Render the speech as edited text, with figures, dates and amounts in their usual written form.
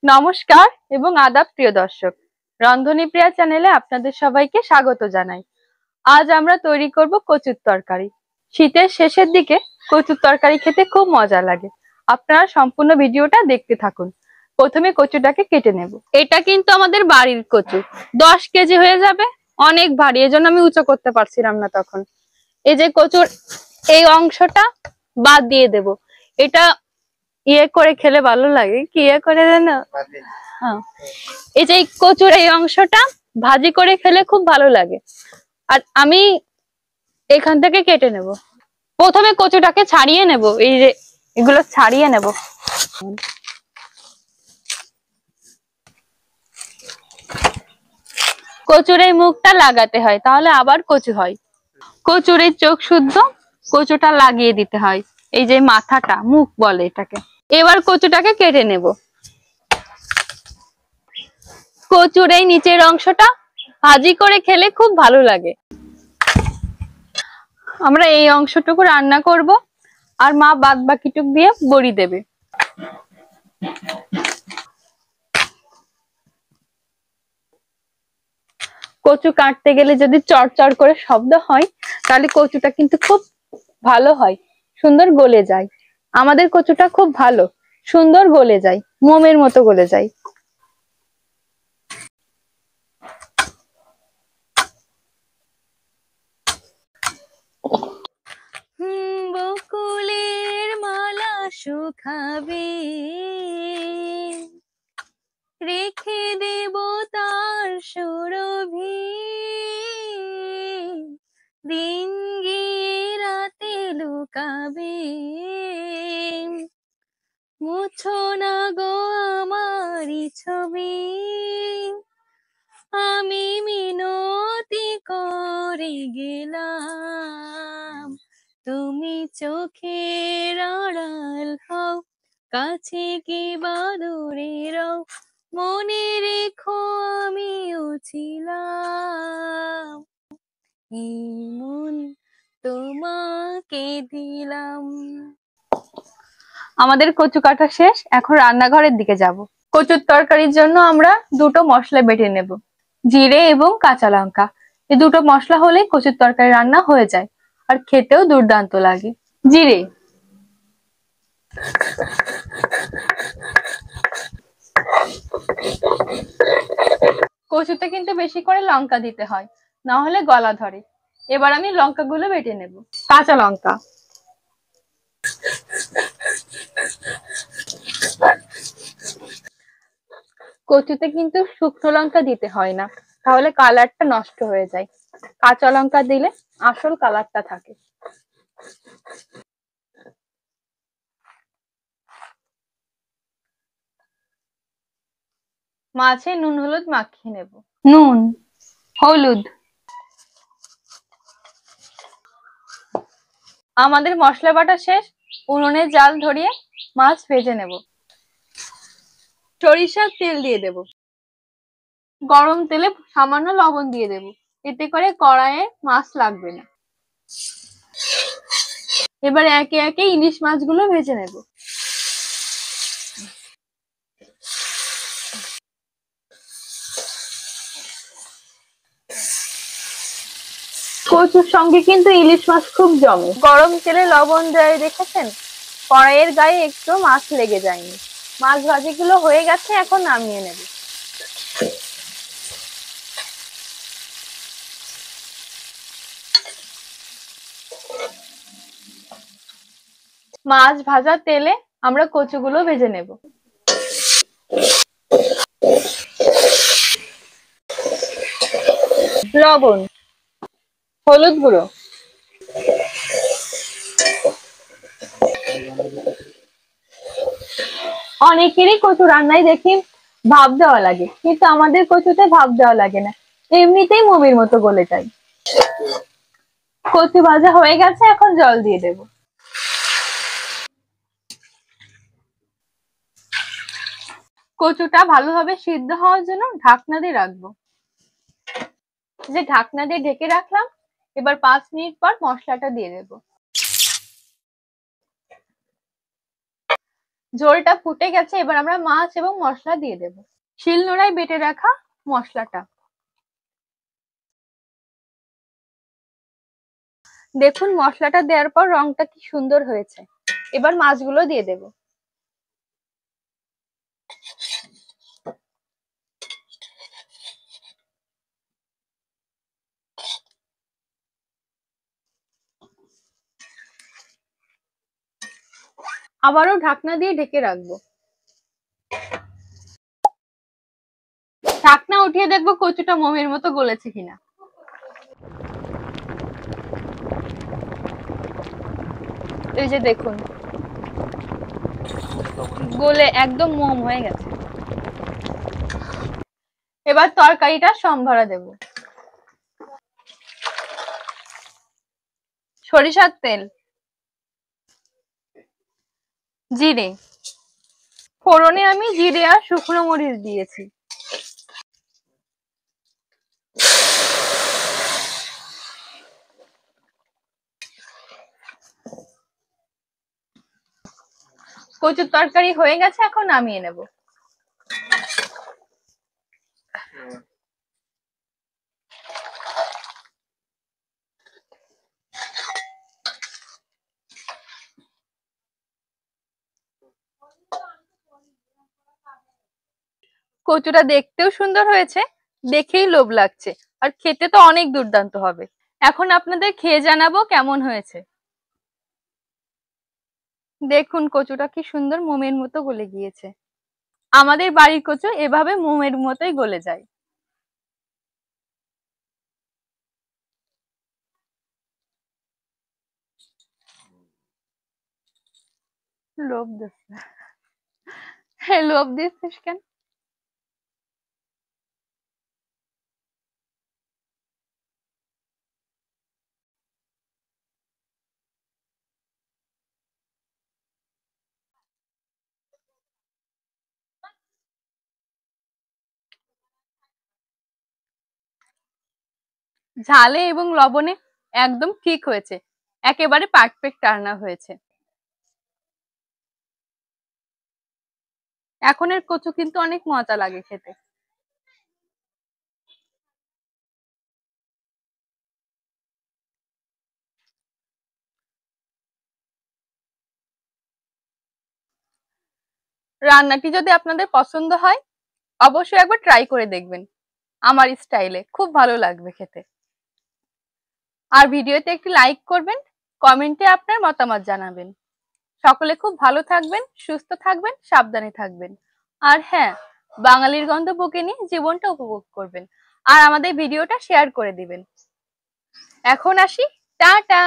নমস্কার এবং আদাব প্রিয় দর্শক, রন্ধনী প্রিয়া চ্যানেলে আপনাদের সবাইকে স্বাগত জানাই। আজ আমরা তৈরি করব কচুর তরকারি। শীতের শেষের দিকে কচুর তরকারি খেতে খুব মজা লাগে। আপনারা সম্পূর্ণ ভিডিওটা দেখতে থাকুন। প্রথমে কচুটাকে কেটে নেব। এটা কিন্তু আমাদের বাড়ির কচু, 10 কেজি হয়ে যাবে, অনেক ভারী, এজন্য আমি উঁচু করতে পারছিলাম না তখন। এই যে কচুর এই অংশটা বাদ দিয়ে দেব। এটা ইয়ে করে খেলে ভালো লাগে, কি ইয়ে করে দেন। হ্যাঁ, এই যে কচুর এই অংশটা ভাজি করে খেলে খুব ভালো লাগে। আর আমি এখান থেকে কেটে নেব। প্রথমে কচুটাকে ছাড়িয়ে নেব, এই যে এগুলো ছাড়িয়ে নেব। কচুর এই মুখটা লাগাতে হয়, তাহলে আবার কচু হয়। কচুর এই চোখ শুদ্ধ কচুটা লাগিয়ে দিতে হয়। এই যে মাথাটা, মুখ বলে এটাকে। এবার কচুটাকে কেটে নেব। কচুর এই নিচের অংশটা ভাজি করে খেলে খুব ভালো লাগে। আমরা এই অংশটুকু রান্না করব, আর মা বাদ বাকিটুক দিয়ে বড়ি দেবে। কচু কাটতে গেলে যদি চড়চড় করে শব্দ হয়, তাহলে কচুটা কিন্তু খুব ভালো হয়, সুন্দর গলে যায়। আমাদের কচুটা খুব ভালো, সুন্দর গলে যায়, মোমের মতো গলে যায়। বকুলের মালা শুকাবে, রেখে দেব তার সুরভি, দিন গিয়ে রাতে লুকাবে। মুছো না গো আমারি ছবি, আমি মিনতি করে গেলাম। তুমি চোখের আড়াল হও, কাছে কি বা দূরে রও, মনে রেখো আমিও ছিলাম। এই মন তোমাকে দিলাম। আমাদের কচু কাটা শেষ, এখন রান্নাঘরের দিকে যাব। কচুর তরকারির জন্য আমরা দুটো মশলা বেটে নেব, জিরে এবং কাঁচা লঙ্কা। এই দুটো মশলা হলে কচুর তরকারি রান্না হয়ে যায়, আর খেতেও দুর্দান্ত লাগে। জিরে, কচুতে কিন্তু বেশি করে লঙ্কা দিতে হয়, না হলে গলা ধরে। এবার আমি লঙ্কাগুলো বেটে নেব। কাঁচা লঙ্কা, কচুতে কিন্তু শুকনো লঙ্কা দিতে হয় না, তাহলে কালারটা নষ্ট হয়ে যায়। কাঁচা লঙ্কা দিলে আসল কালারটা থাকে। মাছে নুন হলুদ মাখিয়ে নেব। নুন, হলুদ। আমাদের মশলা বাটা শেষ, উনুনে জাল ধরিয়ে মাছ ভেজে নেব। সরিষার তেল দিয়ে দেব। গরম তেলে সামান্য লবণ দিয়ে দেব, এতে করে কড়াইয়ে মাছ লাগবে না। এবার একে একে ইলিশ মাছগুলো ভেজে নেব। কচুর সঙ্গে কিন্তু ইলিশ মাছ খুব জমে। গরম তেলে লবণ দেয় দেখেছেন, কড়াইয়ের গায়ে একটু মাছ লেগে যায়নি। মাছ ভাজিগুলো হয়ে গেছে, এখন নামিয়ে নেব। মাছ ভাজা তেলে আমরা কচুগুলো ভেজে নেব। লবণ, হলুদ গুঁড়ো, অনেকেরই কচু রান্নায় দেখি ভাপ দেওয়া লাগে, কিন্তু আমাদের কচুতে ভাপ দেওয়া লাগে না, এমনিতেই মুভির মতো গলে যায়। কচু ভাজা হয়ে গেছে, এখন জল দিয়ে দেব। কচুটা ভালোভাবে সিদ্ধ হওয়ার জন্য ঢাকনা দিয়ে রাখবো। যে ঢাকনা দিয়ে ঢেকে রাখলাম, এবার 5 মিনিট পর মশলাটা দিয়ে দেব। ঝোলটা ফুটে গেছে, এবার আমরা মাছ এবং মশলা দিয়ে দেব। শিলনোড়ায় বেটে রাখা মশলাটা। দেখুন মশলাটা দেওয়ার পর রংটা কি সুন্দর হয়েছে। এবার মাছগুলো দিয়ে দেব। আবারও ঢাকনা দিয়ে ঢেকে রাখবো। ঢাকনা উঠিয়ে দেখবো কচুটা মোমের মতো গলেছে কিনা। এই যে দেখুন গলে একদম মোম হয়ে গেছে। এবার তরকারিটা সম্ভারা দেব। সরিষার তেল, জিরে, ফোড়নে আমি জিরে আর শুকনো মরিচ দিয়েছি। কচুর তরকারি হয়ে গেছে, এখন নামিয়ে নেব। কচুটা দেখতেও সুন্দর হয়েছে, দেখেই লোভ লাগছে, আর খেতে তো অনেক দুর্দান্ত হবে। এখন আপনাদের খেয়ে জানাবো কেমন হয়েছে। দেখুন কচুটা কি সুন্দর মোমের মতো গলে গিয়েছে। আমাদের বাড়ির কচু এভাবে মোমের মতোই গলে যায়। লোভ দিচ্ছে। হ্যাঁ, লোভ দিচ্ছিস কেন? ঝালে এবং লবণে একদম ঠিক হয়েছে, একেবারে পারফেক্ট রান্না হয়েছে। এখনের কচু কিন্তু অনেক মজা লাগে খেতে। রান্নাটি যদি আপনাদের পছন্দ হয় অবশ্যই একবার ট্রাই করে দেখবেন, আমার স্টাইলে খুব ভালো লাগবে খেতে। আর ভিডিওতে একটি লাইক করবেন, কমেন্টে আপনার মতামত জানাবেন। সকলে খুব ভালো থাকবেন, সুস্থ থাকবেন, সাবধানে থাকবেন। আর হ্যাঁ, বাঙালির গন্ধ বুকে নিয়ে জীবনটা উপভোগ করবেন। আর আমাদের ভিডিওটা শেয়ার করে দিবেন। এখন আসি, টাটা।